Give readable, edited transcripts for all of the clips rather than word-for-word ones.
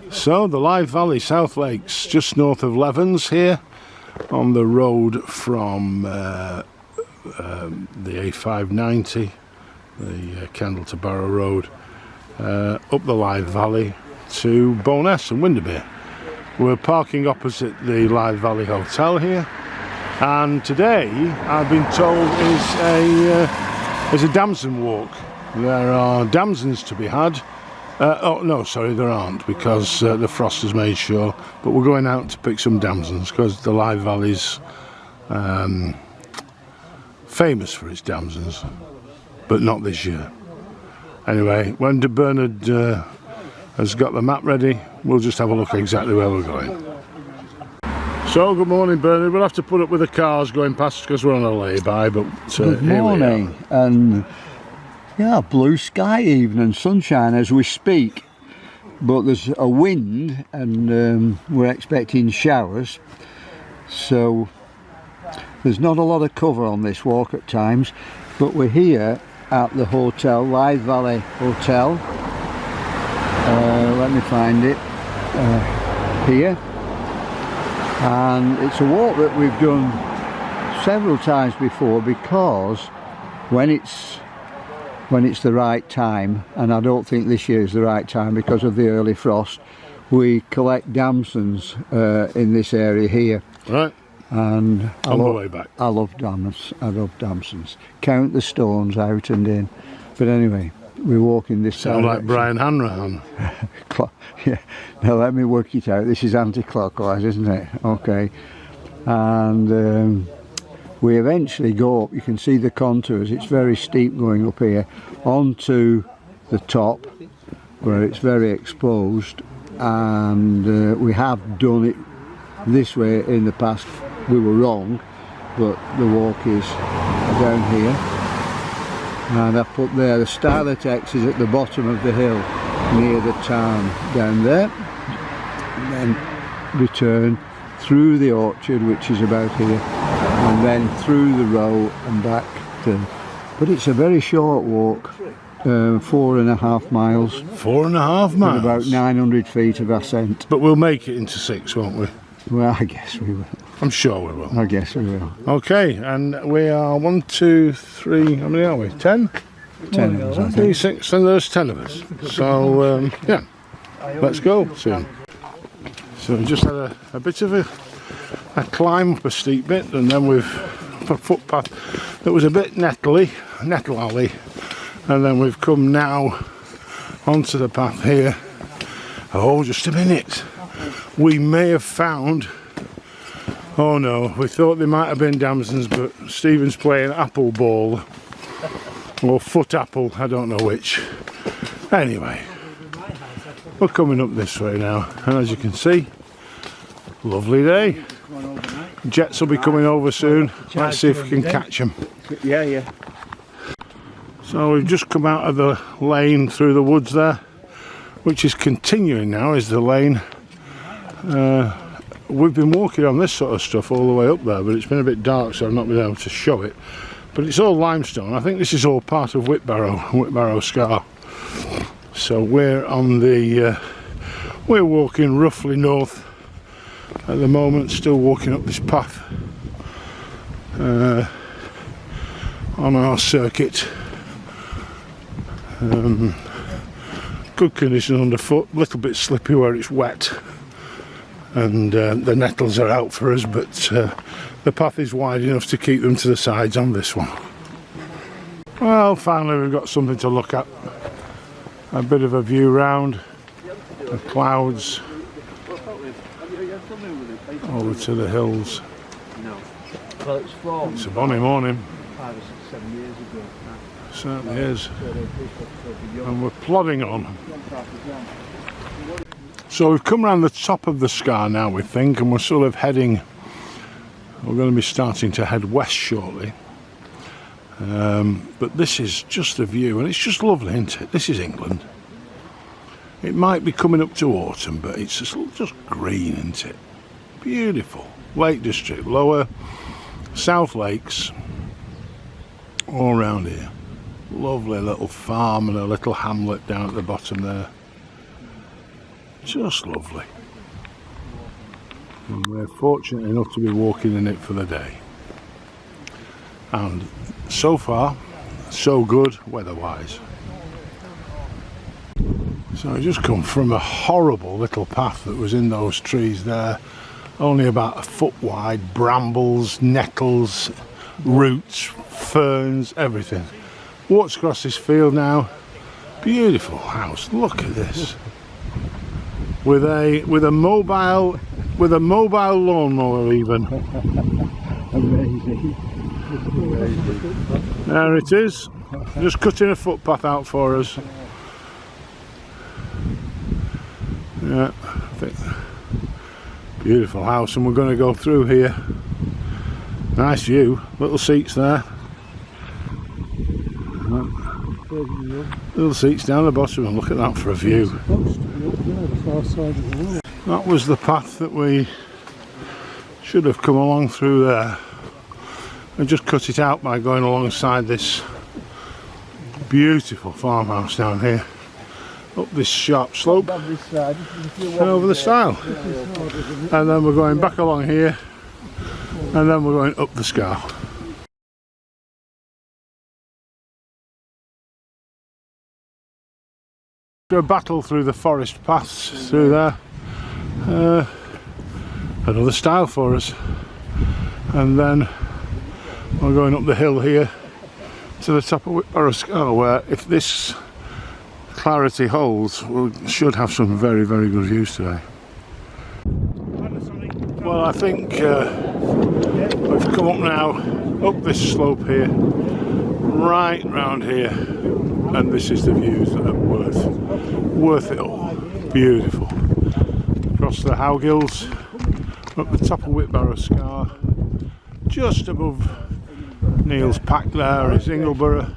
So the Lyth Valley, South Lakes, just north of Levens here, on the road from the A590, the Kendal to Barrow Road, up the Lyth Valley to Bowness and Windermere. We're parking opposite the Lyth Valley Hotel here, and today I've been told is a damson walk. There are damsons to be had. Oh no, sorry, there aren't, because the frost has made sure, but we're going out to pick some damsons because the Lyth Valley's famous for its damsons, but not this year. Anyway, when Bernard has got the map ready, we'll just have a look exactly where we're going. So, good morning, Bernard. We'll have to put up with the cars going past because we're on a lay-by, but good morning, and yeah, blue sky evening, sunshine as we speak, but there's a wind and we're expecting showers, so there's not a lot of cover on this walk at times, but we're here at the hotel, Lyth Valley Hotel. Let me find it here, and it's a walk that we've done several times before, because when it's the right time, and I don't think this year is the right time because of the early frost, we collect damsons in this area here. Right. And on the way back. I love damsons. Count the stones out and in. But anyway, we're walking this Sound like Brian Hanrahan. Yeah. Now let me work it out. This is anti-clockwise, isn't it? Okay. And we eventually go up. You can see the contours. It's very steep going up here onto the top where it's very exposed, and we have done it this way in the past. We were wrong, but the walk is down here, and I've put there the Stylotex is at the bottom of the hill near the town down there, and then return through the orchard, which is about here, and then through the row and back to, but it's a very short walk, 4.5 miles. 4.5 miles? About 900 feet of ascent. But we'll make it into 6, won't we? Well, I guess we will. I'm sure we will. I guess we will. Okay, and we are 1, 2, 3, how many are we? 10? 10 of us, I 1, think. 3, 6, and there's 10 of us. So, yeah, let's go soon. So we just had a bit of a climb up a steep bit, and then we've a footpath that was a bit nettle alley, and then we've come now onto the path here. Oh, just a minute. We may have found, oh no, we thought they might have been damsons, but Stephen's playing apple ball or foot apple, I don't know which. Anyway, we're coming up this way now, and as you can see, lovely day. Jets will be coming over soon. Let's see if we can catch them. Yeah. So we've just come out of the lane through the woods there, which is continuing now, is the lane. We've been walking on this sort of stuff all the way up there, but it's been a bit dark, so I've not been able to show it. But it's all limestone. I think this is all part of Whitbarrow Scar. So we're on the we're walking roughly north at the moment, still walking up this path on our circuit. Good condition underfoot, a little bit slippy where it's wet, and the nettles are out for us, but the path is wide enough to keep them to the sides on this one. Well, finally we've got something to look at. A bit of a view round the clouds over to the hills. It's a bonny morning. 5 or 7 years ago. Certainly is. And we're plodding on. So we've come around the top of the scar now, we think, and we're sort of heading, we're going to be starting to head west shortly. But this is just a view, and it's just lovely, isn't it? This is England. It might be coming up to autumn, but it's just green, isn't it? Beautiful. Lake District, Lower, South Lakes, all around here. Lovely little farm and a little hamlet down at the bottom there. just lovely. And we're fortunate enough to be walking in it for the day. And so far, so good weather-wise. So I just come from a horrible little path that was in those trees there, only about a foot wide, brambles, nettles, roots, ferns, everything. Walks across this field now, beautiful house, look at this. With a mobile lawnmower even. Amazing. There it is, just cutting a footpath out for us. Yeah, I think beautiful house, and we're going to go through here. Nice view, little seats there. Little seats down the bottom, and look at that for a view. That was the path that we should have come along through there. I just cut it out by going alongside this beautiful farmhouse down here, up this sharp slope and over the stile, and then we're going back along here, and then we're going up the scar. A battle through the forest paths through there, another stile for us, and then we're going up the hill here to the top of Whitbarrow Scar, where if this clarity holds, we should have some very, very good views today. Well, I think we've come up now, up this slope here, right round here, and this is the views that are worth it all. Beautiful. Across the Howgills, up the top of Whitbarrow Scar, just above Neil's Pack there is Ingleborough.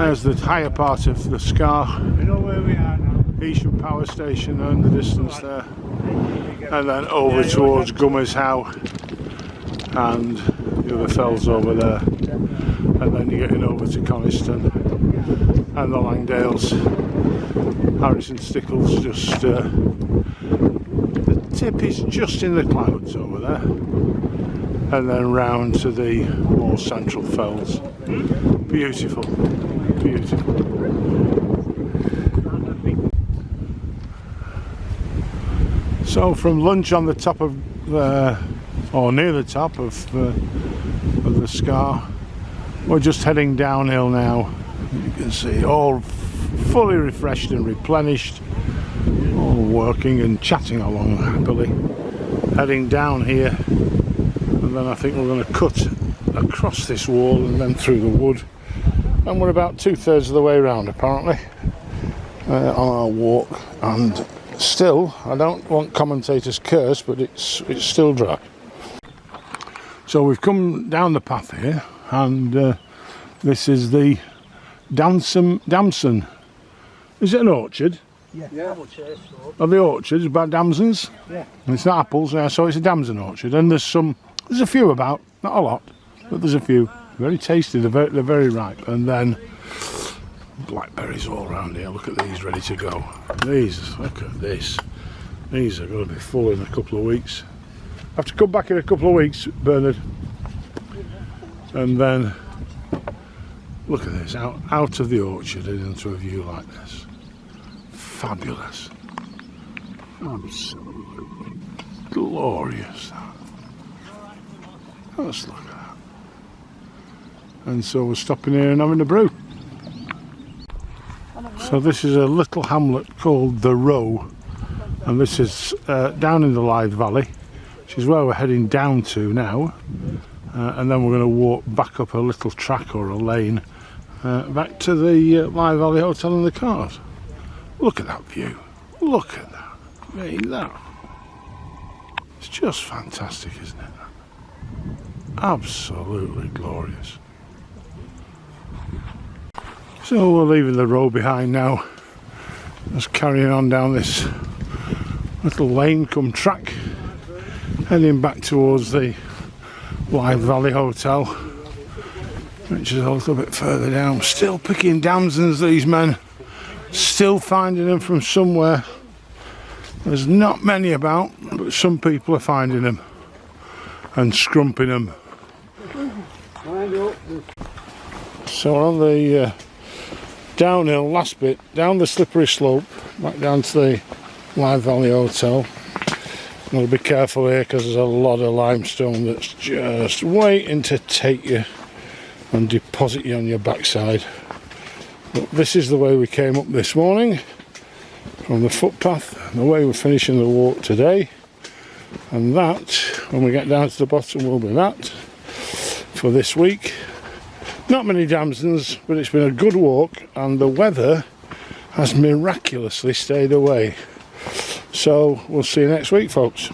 There's the higher part of the Scar. We know where we are now. Easham Power Station there in the distance there. And then over towards Gummers How and the other fells over there. And then you're getting over to Coniston and the Langdales. Harrison Stickles just the tip is just in the clouds over there. And then round to the more central fells. Beautiful, beautiful. So from lunch on the top of or near the top of the Scar, we're just heading downhill now. You can see all fully refreshed and replenished, all working and chatting along happily. Heading down here, and then I think we're going to cut across this wall and then through the wood, and we're about 2/3 of the way around apparently on our walk. And still, I don't want commentators' curse, but it's still dry. So we've come down the path here, and this is the Damson. Is it an orchard? Yeah. Are the orchards about damsons? Yeah. And it's not apples, so it's a damson orchard. And there's a few about, not a lot, but there's a few. Very tasty, they're very ripe. And then blackberries all around here. Look at these, ready to go. These, look at this. These are going to be full in a couple of weeks. I have to come back in a couple of weeks, Bernard. And then look at this, out of the orchard and into a view like this. Fabulous. Absolutely glorious. Let's look at that. And so we're stopping here and having a brew. So this is a little hamlet called The Row, and this is down in the Lyth Valley, which is where we're heading down to now. And then we're going to walk back up a little track or a lane back to the Lyth Valley Hotel in the cars. Look at that view. Look at that. I mean, that. It's just fantastic, isn't it? Absolutely glorious. So we're leaving the road behind now. Just carrying on down this little lane come track, heading back towards the Lyth Valley Hotel, which is a little bit further down. Still picking damsons, these men. Still finding them from somewhere. There's not many about, but some people are finding them and scrumping them. So on the downhill last bit, down the slippery slope, back down to the Lyth Valley Hotel. Got to be careful here because there's a lot of limestone that's just waiting to take you and deposit you on your backside. But this is the way we came up this morning from the footpath, and the way we're finishing the walk today. And that, when we get down to the bottom, will be that for this week. Not many damsons, but it's been a good walk, and the weather has miraculously stayed away. So we'll see you next week, folks.